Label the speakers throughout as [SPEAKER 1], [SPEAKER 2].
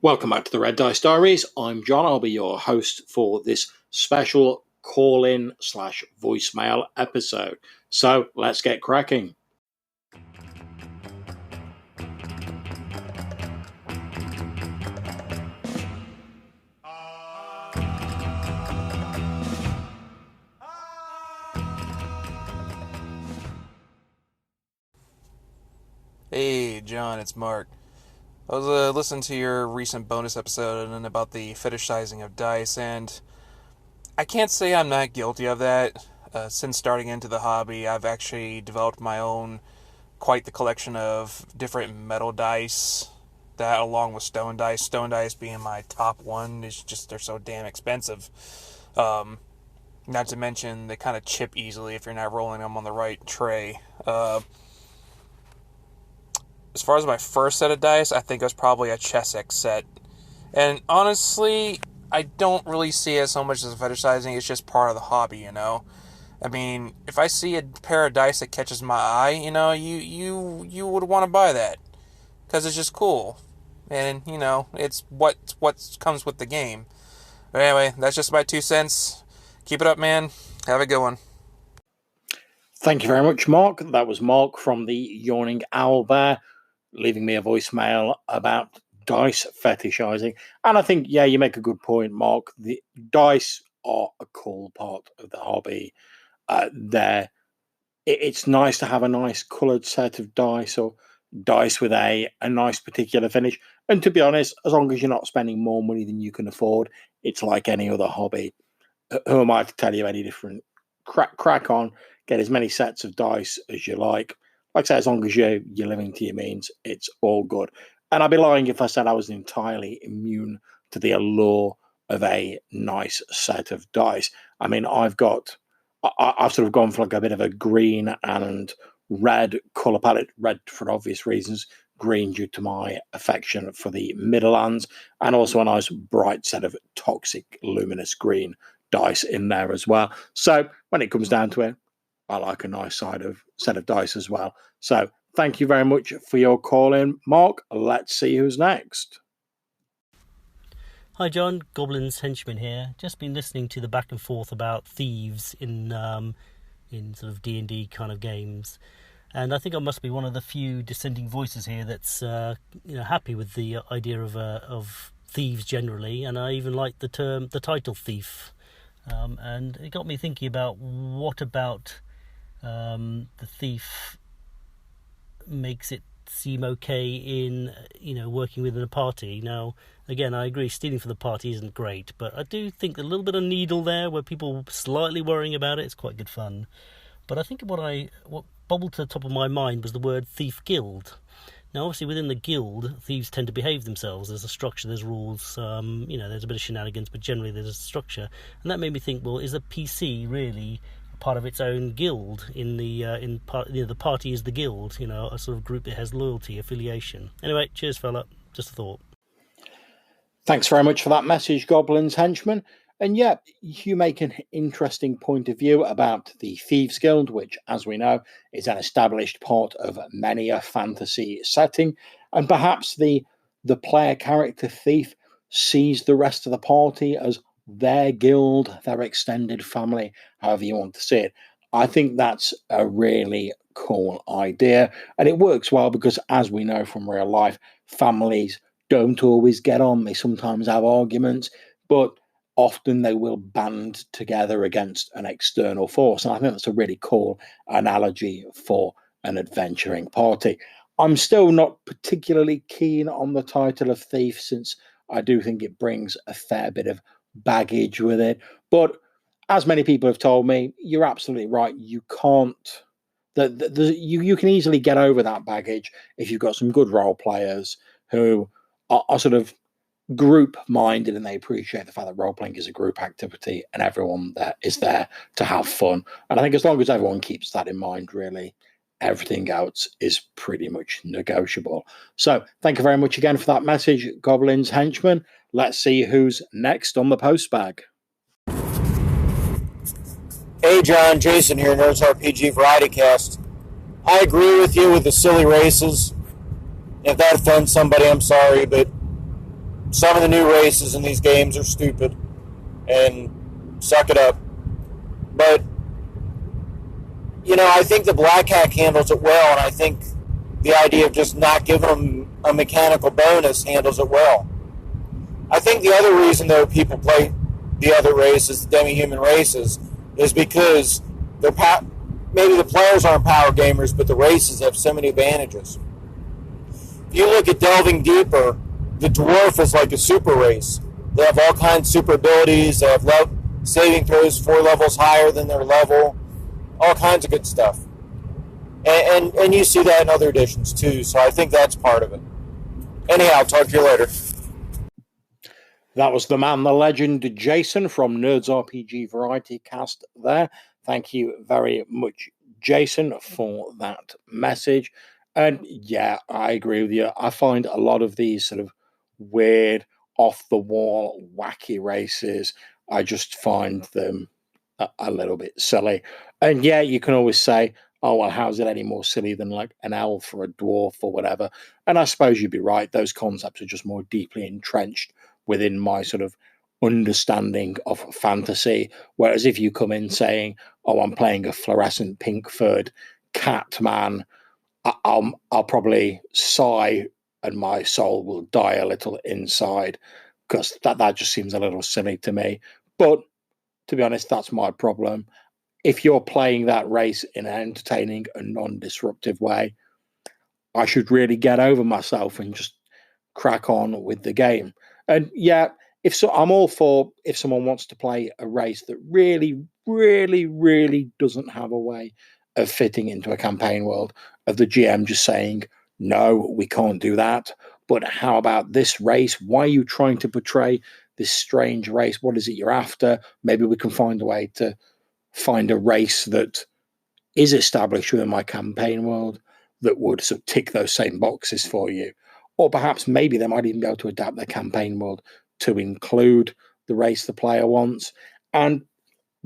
[SPEAKER 1] Welcome back to the Red Dice Diaries. I'm John. I'll be your host for this special call-in / voicemail episode. So let's get cracking.
[SPEAKER 2] Hey, John, it's Mark. I was listening to your recent bonus episode and about the fetishizing of dice, and I can't say I'm not guilty of that. Since starting into the hobby, I've actually developed my own, quite the collection of different metal dice, that along with stone dice. Stone dice being my top one, is just they're so damn expensive. Not to mention they kind of chip easily if you're not rolling them on the right tray. As far as my first set of dice, I think it was probably a Chessex set. And honestly, I don't really see it so much as fetishizing. It's just part of the hobby, you know? I mean, if I see a pair of dice that catches my eye, you know, you would want to buy that. Because it's just cool. And, you know, it's what comes with the game. But anyway, that's just my 2 cents. Keep it up, man. Have a good one.
[SPEAKER 1] Thank you very much, Mark. That was Mark from the Yawning Owl Bear, leaving me a voicemail about dice fetishizing. And I think, yeah, you make a good point, Mark. The dice are a cool part of the hobby. It's nice to have a nice coloured set of dice or dice with a nice particular finish. And to be honest, as long as you're not spending more money than you can afford, it's like any other hobby. Who am I to tell you any different? Crack on, get as many sets of dice as you like. Like I say, as long as you're living to your means, it's all good. And I'd be lying if I said I was entirely immune to the allure of a nice set of dice. I mean, I've sort of gone for like a bit of a green and red colour palette. Red for obvious reasons, green due to my affection for the Midlands, and also a nice bright set of toxic luminous green dice in there as well. So when it comes down to it, I like a nice set of dice as well. So thank you very much for your call in, Mark. Let's see who's next.
[SPEAKER 3] Hi John, Goblin's Henchman here. Just been listening to the back and forth about Thieves in sort of D&D kind of games, and I think I must be one of the few dissenting voices here that's happy with the idea of Thieves generally, and I even like the title Thief, and it got me thinking about what about the thief makes it seem okay in working within a party. Now again, I agree stealing for the party isn't great, but I do think a little bit of needle there where people slightly worrying about it, it's quite good fun. But I think what bubbled to the top of my mind was the word thief guild. Now obviously within the guild, thieves tend to behave themselves. There's a structure, there's rules, there's a bit of shenanigans, but generally there's a structure. And that made me think, well, is a PC really part of its own guild? The party is the guild, a sort of group that has loyalty, affiliation. Anyway, cheers fella, just a thought.
[SPEAKER 1] Thanks very much for that message, Goblin's Henchman. And yeah, you make an interesting point of view about the Thieves Guild, which, as we know, is an established part of many a fantasy setting. And perhaps the player character thief sees the rest of the party as their guild, their extended family, however you want to see it. I think that's a really cool idea. And it works well because, as we know from real life, families don't always get on. They sometimes have arguments, but often they will band together against an external force. And I think that's a really cool analogy for an adventuring party. I'm still not particularly keen on the title of Thief, since I do think it brings a fair bit of baggage with it. But as many people have told me, you're absolutely right. You can't. You can easily get over that baggage if you've got some good role players who are sort of group-minded and they appreciate the fact that role-playing is a group activity and everyone that is there to have fun. And I think as long as everyone keeps that in mind, really, everything else is pretty much negotiable. So thank you very much again for that message, Goblin's Henchman. Let's see who's next on the postbag.
[SPEAKER 4] Hey John, Jason here, Nerds RPG Variety Cast. I agree with you with the silly races. If that offends somebody, I'm sorry, but some of the new races in these games are stupid, and suck it up. But, I think the Black Hack handles it well, and I think the idea of just not giving them a mechanical bonus handles it well. I think the other reason, though, people play the other races, the demi-human races, is because maybe the players aren't power gamers, but the races have so many advantages. If you look at Delving Deeper, the Dwarf is like a super race. They have all kinds of super abilities. They have saving throws 4 levels higher than their level. All kinds of good stuff. And you see that in other editions, too, so I think that's part of it. Anyhow, I'll talk to you later.
[SPEAKER 1] That was the man, the legend, Jason from Nerds RPG Variety Cast there. Thank you very much, Jason, for that message. And yeah, I agree with you. I find a lot of these sort of weird, off-the-wall, wacky races, I just find them a little bit silly. And yeah, you can always say, oh, well, how's it any more silly than like an elf or a dwarf or whatever? And I suppose you'd be right. Those concepts are just more deeply entrenched within my sort of understanding of fantasy. Whereas if you come in saying, oh, I'm playing a fluorescent pink furred cat man, I'll probably sigh and my soul will die a little inside, because that just seems a little silly to me. But to be honest, that's my problem. If you're playing that race in an entertaining and non-disruptive way, I should really get over myself and just crack on with the game. And yeah, I'm all for if someone wants to play a race that really, really, really doesn't have a way of fitting into a campaign world, of the GM just saying, no, we can't do that. But how about this race? Why are you trying to portray this strange race? What is it you're after? Maybe we can find a way to find a race that is established within my campaign world that would sort of tick those same boxes for you. Or perhaps maybe they might even be able to adapt their campaign world to include the race the player wants. And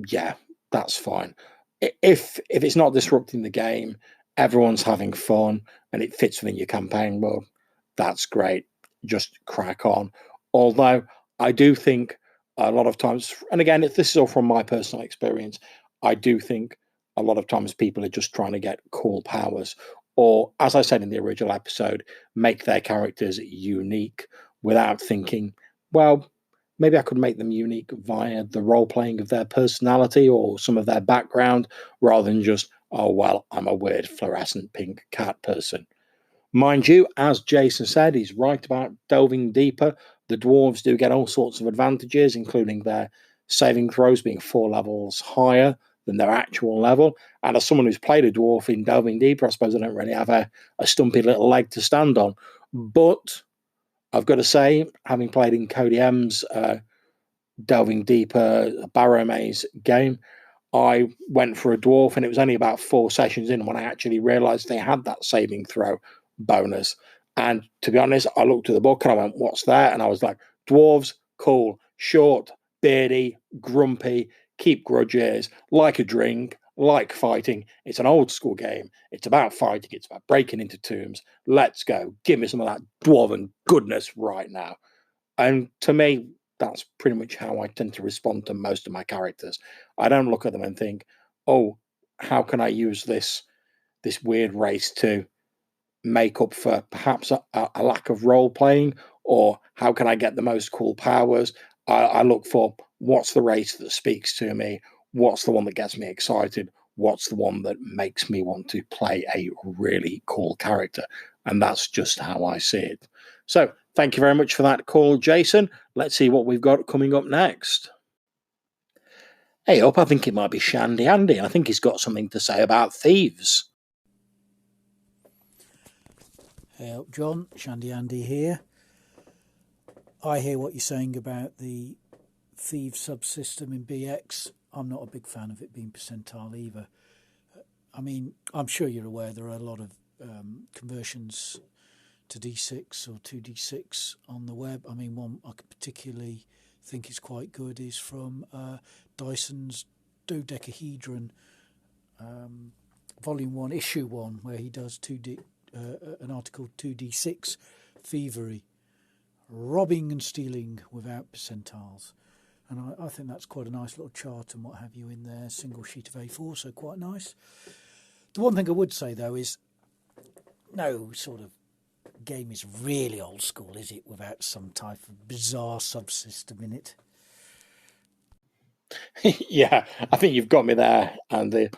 [SPEAKER 1] yeah, that's fine. If it's not disrupting the game, everyone's having fun, and it fits within your campaign world, that's great. Just crack on. Although I do think a lot of times, and again, this is all from my personal experience, I do think a lot of times people are just trying to get cool powers, or, as I said in the original episode, make their characters unique without thinking, well, maybe I could make them unique via the role playing of their personality or some of their background, rather than just, oh, well, I'm a weird fluorescent pink cat person. Mind you, as Jason said, he's right about delving deeper. The dwarves do get all sorts of advantages, including their saving throws being 4 levels higher than their actual level. And as someone who's played a dwarf in delving deeper, I suppose I don't really have a stumpy little leg to stand on. But I've got to say, having played in Cody M's delving deeper Barrow Maze game, I went for a dwarf, and it was only about 4 sessions in when I actually realized they had that saving throw bonus. And to be honest, I looked at the book and I went, what's that? And I was like, dwarves, cool, short, beardy, grumpy, keep grudges, like a drink, like fighting. It's an old school game. It's about fighting. It's about breaking into tombs. Let's go. Give me some of that dwarven goodness right now. And to me, that's pretty much how I tend to respond to most of my characters. I don't look at them and think, oh, how can I use this weird race to make up for perhaps a lack of role playing, or how can I get the most cool powers? I look for, what's the race that speaks to me? What's the one that gets me excited? What's the one that makes me want to play a really cool character? And that's just how I see it. So thank you very much for that call, Jason. Let's see what we've got coming up next. Hey up, I think it might be Shandy Andy, and I think he's got something to say about Thieves.
[SPEAKER 5] Hey up, John. Shandy Andy here. I hear what you're saying about the Thieves subsystem in BX. I'm not a big fan of it being percentile either. I mean, I'm sure you're aware there are a lot of conversions to D6 or 2D6 on the web. I mean, one I particularly think is quite good is from Dyson's Dodecahedron, Volume 1, Issue 1, where he does an article 2D6 Thievery. robbing and stealing without percentiles. And I think that's quite a nice little chart and what have you in there, single sheet of A4, so quite nice. The one thing I would say, though, is no sort of game is really old school, is it, without some type of bizarre subsystem in it?
[SPEAKER 1] Yeah, I think you've got me there, Andy.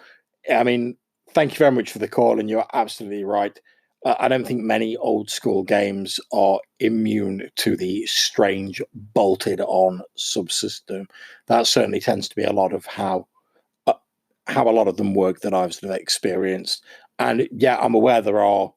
[SPEAKER 1] I mean, thank you very much for the call, and you're absolutely right. I don't think many old school games are immune to the strange bolted on subsystem. That certainly tends to be a lot of how a lot of them work that I've sort of experienced. And yeah, I'm aware there are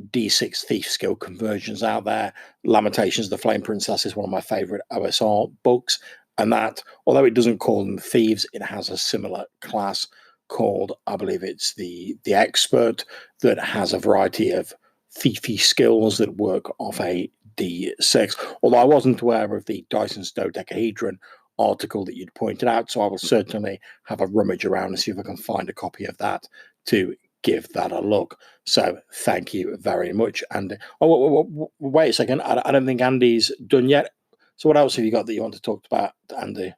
[SPEAKER 1] D6 thief skill conversions out there. Lamentations of the Flame Princess is one of my favorite OSR books. And that, although it doesn't call them thieves, it has a similar class called, I believe it's the expert, that has a variety of thiefy skills that work off a D6. Although I wasn't aware of the Dyson's dodecahedron article that you'd pointed out, so I will certainly have a rummage around and see if I can find a copy of that to give that a look. So thank you very much, Andy. Oh, wait a second. I don't think Andy's done yet. So what else have you got that you want to talk about, Andy?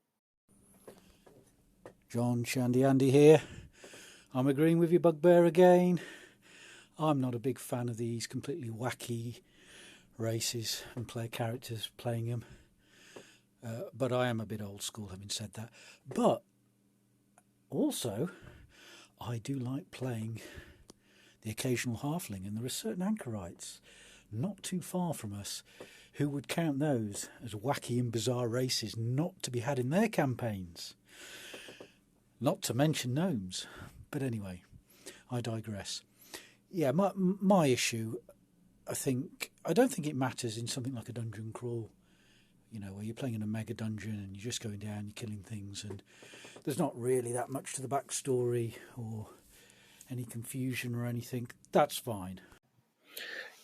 [SPEAKER 5] John, Shandy, Andy here. I'm agreeing with your bugbear again. I'm not a big fan of these completely wacky races and player characters playing them. But I am a bit old school, having said that. But also, I do like playing the occasional halfling, and there are certain anchorites not too far from us who would count those as wacky and bizarre races not to be had in their campaigns. Not to mention gnomes. But anyway, I digress. Yeah, my issue, I don't think it matters in something like a dungeon crawl, you know, where you're playing in a mega dungeon and you're just going down, you're killing things, and there's not really that much to the backstory or any confusion or anything. That's fine.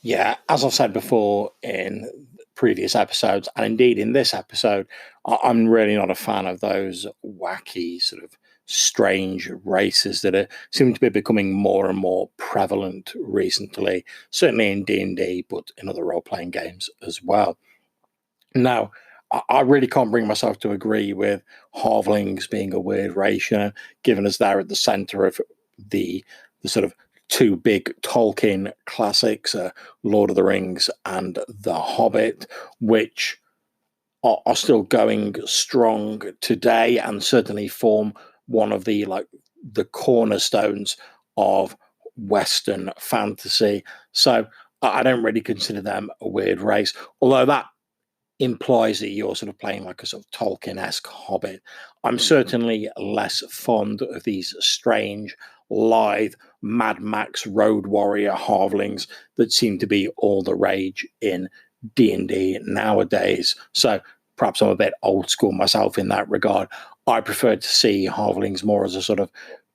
[SPEAKER 1] Yeah, as I've said before in previous episodes, and indeed in this episode, I'm really not a fan of those wacky sort of strange races that seem to be becoming more and more prevalent recently, certainly in D&D, but in other role-playing games as well. Now, I really can't bring myself to agree with halflings being a weird race, you know, given as they're at the centre of the sort of two big Tolkien classics, Lord of the Rings and The Hobbit, which are still going strong today and certainly form one of the cornerstones of Western fantasy. So I don't really consider them a weird race, although that implies that you're sort of playing like a sort of Tolkien-esque Hobbit. I'm certainly less fond of these strange, lithe, Mad Max Road Warrior halflings that seem to be all the rage in D&D nowadays. So perhaps I'm a bit old school myself in that regard. I prefer to see halflings more as a sort of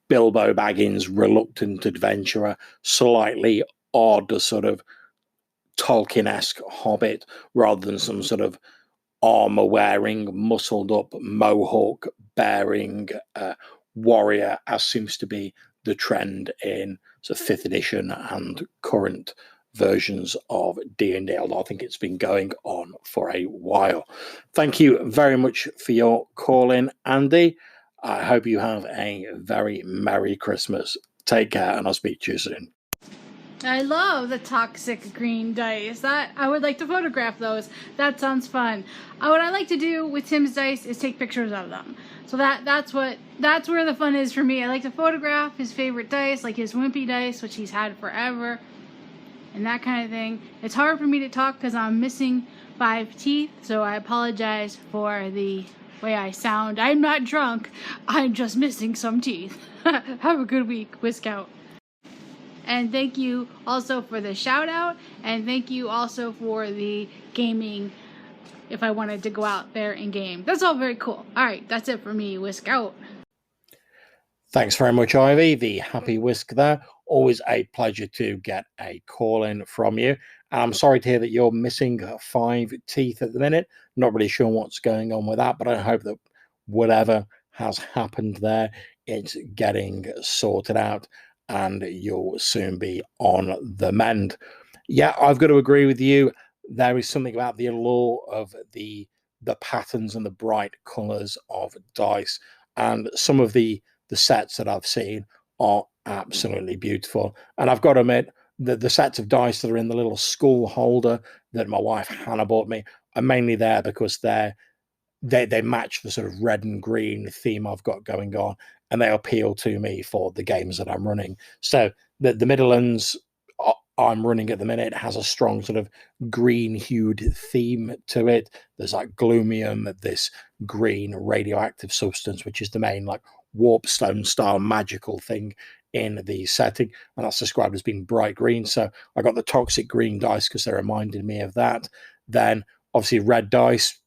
[SPEAKER 1] Bilbo Baggins reluctant adventurer, slightly odd sort of Tolkien-esque hobbit, rather than some sort of armor-wearing, muscled-up, mohawk-bearing warrior, as seems to be the trend in sort of 5th edition and current versions of D&D, although I think it's been going on for a while. Thank you very much for your call in, Andy. I hope you have a very Merry Christmas. Take care, and I'll speak to you soon.
[SPEAKER 6] I love the toxic green dice. That I would like to photograph those. That sounds fun. What I like to do with Tim's dice is take pictures of them. So that's where the fun is for me. I like to photograph his favorite dice, like his wimpy dice, which he's had forever, and that kind of thing. It's hard for me to talk because I'm missing 5 teeth, so I apologize for the way I sound. I'm not drunk. I'm just missing some teeth. Have a good week, Whisk out. And thank you also for the shout out, and thank you also for the gaming if I wanted to go out there and game. That's all very cool. All right, that's it for me. Whisk out.
[SPEAKER 1] Thanks very much, Ivy. The happy whisk there. Always a pleasure to get a call in from you. And I'm sorry to hear that you're missing 5 teeth at the minute. Not really sure what's going on with that, but I hope that whatever has happened there, it's getting sorted out and you'll soon be on the mend. Yeah, I've got to agree with you. there is something about the allure of the patterns and the bright colours of dice. And some of the sets that I've seen are absolutely beautiful. And I've got to admit, the sets of dice that are in the little school holder that my wife Hannah bought me are mainly there because they match the sort of red and green theme I've got going on, and they appeal to me for the games that I'm running. So the Midlands I'm running at the minute has a strong sort of green hued theme to it. There's like gloomium, this green radioactive substance, which is the main like warpstone style magical thing in the setting, and that's described as being bright green. So I got the toxic green dice because they reminded me of that. Then obviously red dice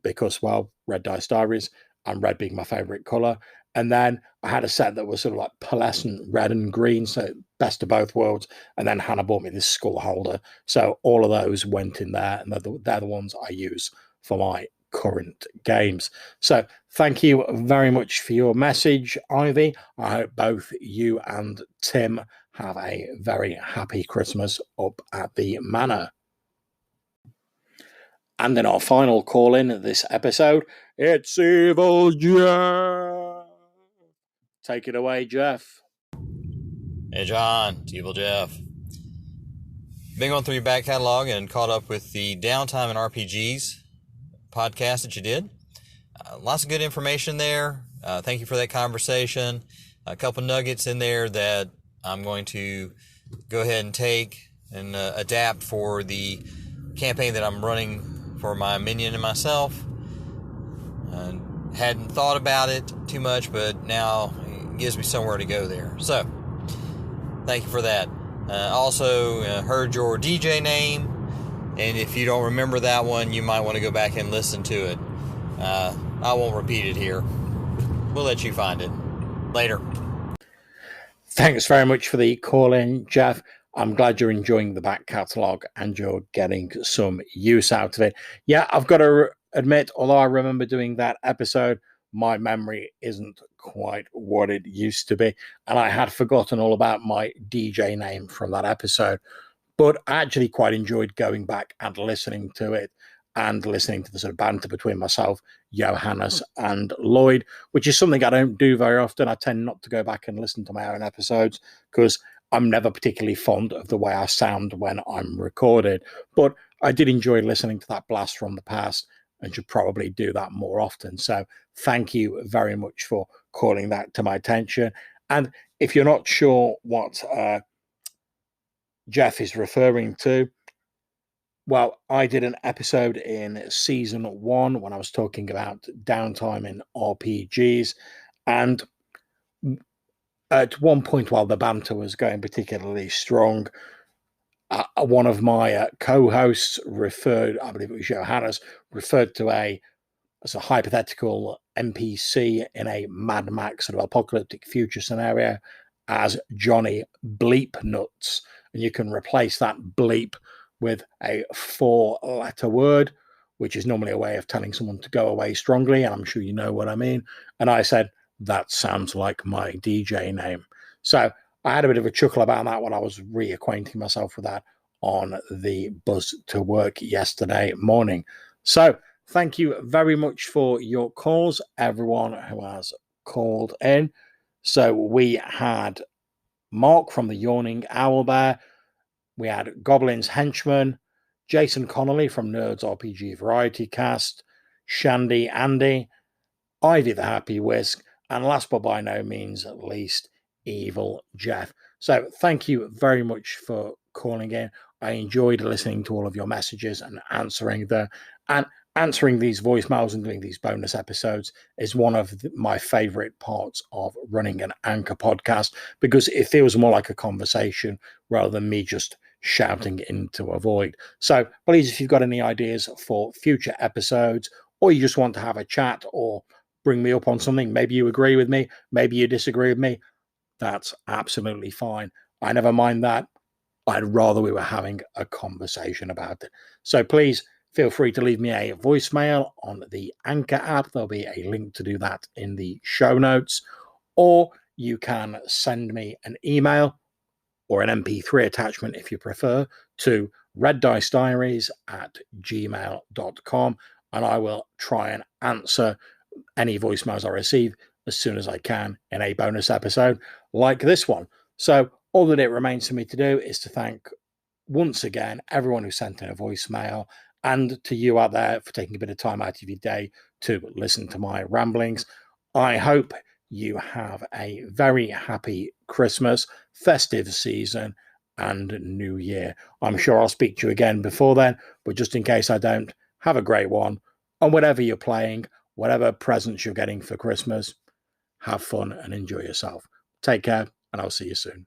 [SPEAKER 1] because, well, Red Dice Diaries and red being my favorite color. And then I had a set that was sort of like pearlescent red and green, so best of both worlds. And then Hannah bought me this skull holder. So all of those went in there, and they're the ones I use for my current games. So thank you very much for your message, Ivy. I hope both you and Tim have a very happy Christmas up at the Manor. And in our final call in this episode, it's Evil Jeff. Take it away, Jeff.
[SPEAKER 7] Hey, John. It's Evil Jeff. Been going through your back catalog and caught up with the Downtime in RPGs podcast that you did. Lots of good information there. Thank you for that conversation. A couple nuggets in there that I'm going to go ahead and take and adapt for the campaign that I'm running for my minion and myself. Hadn't thought about it too much, but now it gives me somewhere to go there. So, thank you for that. Also, heard your DJ name, and if you don't remember that one, you might want to go back and listen to it. I won't repeat it here. We'll let you find it. Later.
[SPEAKER 1] Thanks very much for the call in, Jeff. I'm glad you're enjoying the back catalogue and you're getting some use out of it. Yeah, I've got to admit, although I remember doing that episode, my memory isn't quite what it used to be. And I had forgotten all about my DJ name from that episode. But I actually quite enjoyed going back and listening to it and listening to the sort of banter between myself, Johannes, and Lloyd, which is something I don't do very often. I tend not to go back and listen to my own episodes because I'm never particularly fond of the way I sound when I'm recorded. But I did enjoy listening to that blast from the past and should probably do that more often. So thank you very much for calling that to my attention. And if you're not sure what Jeff is referring to, well, I did an episode in season 1 when I was talking about downtime in RPGs, and at one point while the banter was going particularly strong, one of my co-hosts referred, I believe it was Johannes, referred to as a hypothetical NPC in a Mad Max sort of apocalyptic future scenario as Johnny Bleep Nuts, and you can replace that bleep with a 4-letter word, which is normally a way of telling someone to go away strongly, and I'm sure you know what I mean. And I said, that sounds like my DJ name. So I had a bit of a chuckle about that when I was reacquainting myself with that on the bus to work yesterday morning. So thank you very much for your calls, everyone who has called in. So we had Mark from the Yawning Owl Bear. We had Goblin's Henchman, Jason Connolly from Nerds RPG Variety Cast, Shandy Andy, Ivy the Happy Whisk, and last but by no means least, Evil Jeff. So thank you very much for calling in. I enjoyed listening to all of your messages and answering these voicemails and doing these bonus episodes is one of my favorite parts of running an Anchor podcast because it feels more like a conversation rather than me just shouting into a void. So please, if you've got any ideas for future episodes, or you just want to have a chat or bring me up on something, maybe you agree with me, maybe you disagree with me, that's absolutely fine. I never mind that. I'd rather we were having a conversation about it. So please feel free to leave me a voicemail on the Anchor app. There'll be a link to do that in the show notes. Or you can send me an email or an MP3 attachment if you prefer to reddice@gmail.com, and I will try and answer any voicemails I receive as soon as I can in a bonus episode like this one. So all that it remains for me to do is to thank once again everyone who sent in a voicemail, and to you out there for taking a bit of time out of your day to listen to my ramblings. I hope you have a very happy Christmas, festive season, and New Year. I'm sure I'll speak to you again before then, but just in case I don't, have a great one. And whatever you're playing, whatever presents you're getting for Christmas, have fun and enjoy yourself. Take care, and I'll see you soon.